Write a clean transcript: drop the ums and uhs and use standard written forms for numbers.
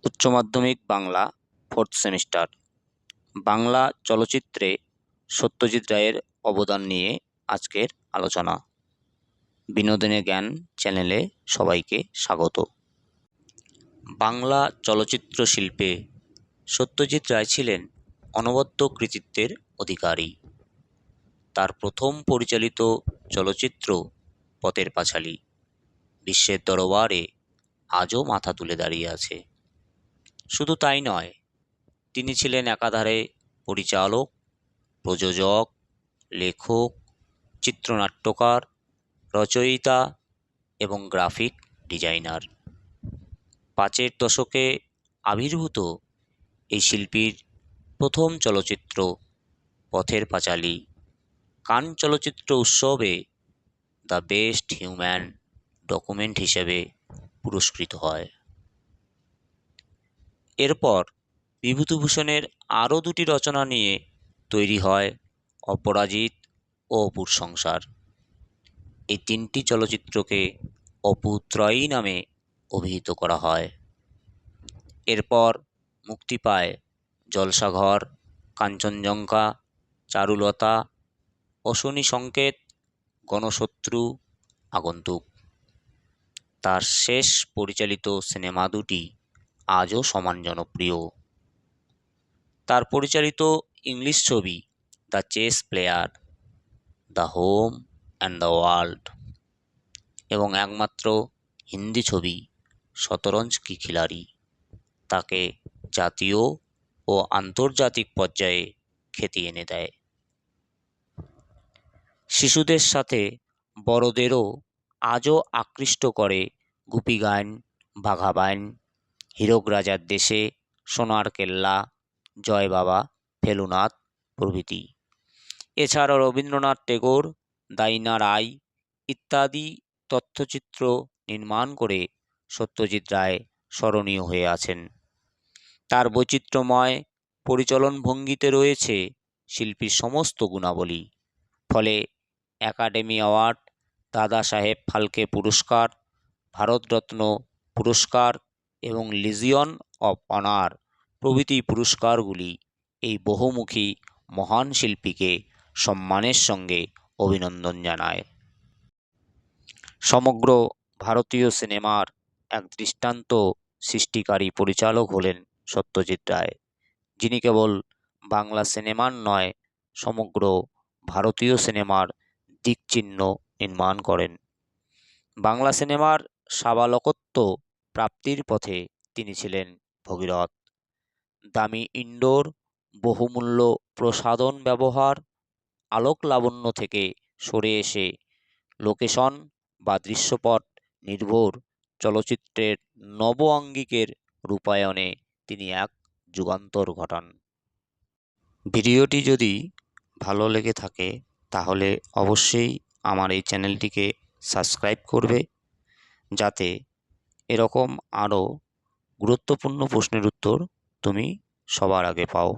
উচ্চ মাধ্যমিক Bangla 4th semester. Bangla চলচ্চিত্রে সত্যজিৎ রায়ের অবদান নিয়ে আজকের আলোচনা। বিনোদনে জ্ঞান চ্যানেলে সবাইকে স্বাগত। বাংলা চলচ্চিত্র শিল্পে সত্যজিৎ রায় ছিলেন অনবদ্য কৃতিত্বের অধিকারী। তার প্রথম পরিচালিত চলচ্চিত্র পথের পাঁচালী বিশ্বের দরবারে আজও মাথা তুলে দাঁড়িয়ে আছে। শুধু তাই নয়, তিনি ছিলেন একাধারে পরিচালক, প্রযোজক, লেখক, চিত্রনাট্যকার, রচয়িতা এবং গ্রাফিক ডিজাইনার। 5-এর দশকে আবির্ভূত এই শিল্পীর প্রথম চলচ্চিত্র পথের পাঁচালী কান চলচ্চিত্র উৎসবে দ্য বেস্ট হিউম্যান ডকুমেন্ট হিসেবে পুরস্কৃত হয়। এরপর বিভূতিভূষণের আরও দুটি রচনা নিয়ে তৈরি হয় অপরাজিত ও অপুর সংসার। এই তিনটি চলচ্চিত্রকে অপু ত্রয়ী নামে অভিহিত করা হয়। এরপর মুক্তি পায় জলসাঘর, কাঞ্চনজঙ্ঘা, চারুলতা, অশনি সংকেত, গণশত্রু, আগন্তুক। তার শেষ পরিচালিত সিনেমা দুটি আজও সমান জনপ্রিয়। তার পরিচালিত ইংলিশ ছবি the chess player, the home and the world এবং একমাত্র হিন্দি ছবি শতরঞ্জ কি খিলাড়ি তাকে জাতীয় ও আন্তর্জাতিক পর্যায়ে খ্যাতি এনে দেয়। শিশুদের সাথে বড়দেরও আজও আকৃষ্ট করে গুপি গাইন, বাঘা বাইন, হীরক রাজার দেশে, সোনার কেল্লা, জয় বাবা, ফেলুনাথ প্রভৃতি। এছাড়াও রবীন্দ্রনাথ টেগোর, দাইনা রায় ইত্যাদি তথ্যচিত্র নির্মাণ করে সত্যজিৎ রায় স্মরণীয় হয়ে আছেন। তার বৈচিত্র্যময় পরিচালন ভঙ্গিতে রয়েছে শিল্পীর সমস্ত গুণাবলী। ফলে একাডেমি অ্যাওয়ার্ড, দাদা সাহেব ফালকে পুরস্কার, ভারতরত্ন পুরস্কার এবং লিজিয়ন অব অনার প্রভৃতি পুরস্কারগুলি এই বহুমুখী মহান শিল্পীকে সম্মানের সঙ্গে অভিনন্দন জানায়। সমগ্র ভারতীয় সিনেমার এক দৃষ্টান্ত সৃষ্টিকারী পরিচালক হলেন সত্যজিৎ রায়, যিনি কেবল বাংলা সিনেমার নয়, সমগ্র ভারতীয় সিনেমার দিকচিহ্ন নির্মাণ করেন। বাংলা সিনেমার সাবালকত্ব প্রাপ্তির পথে তিনি ছিলেন ভগীরথ। দামি ইনডোর, বহুমূল্য প্রসাধন ব্যবহার, আলোক লাবণ্য থেকে সরে এসে লোকেশন বা দৃশ্যপট নির্ভর চলচ্চিত্রের নব আঙ্গিকের রূপায়ণে তিনি এক যুগান্তর ঘটান। ভিডিওটি যদি ভালো লেগে থাকে তাহলে অবশ্যই আমার এই চ্যানেলটিকে সাবস্ক্রাইব করবে, যাতে এরকম আরও গুরুত্বপূর্ণ প্রশ্নের উত্তর তুমি সবার আগে পাও।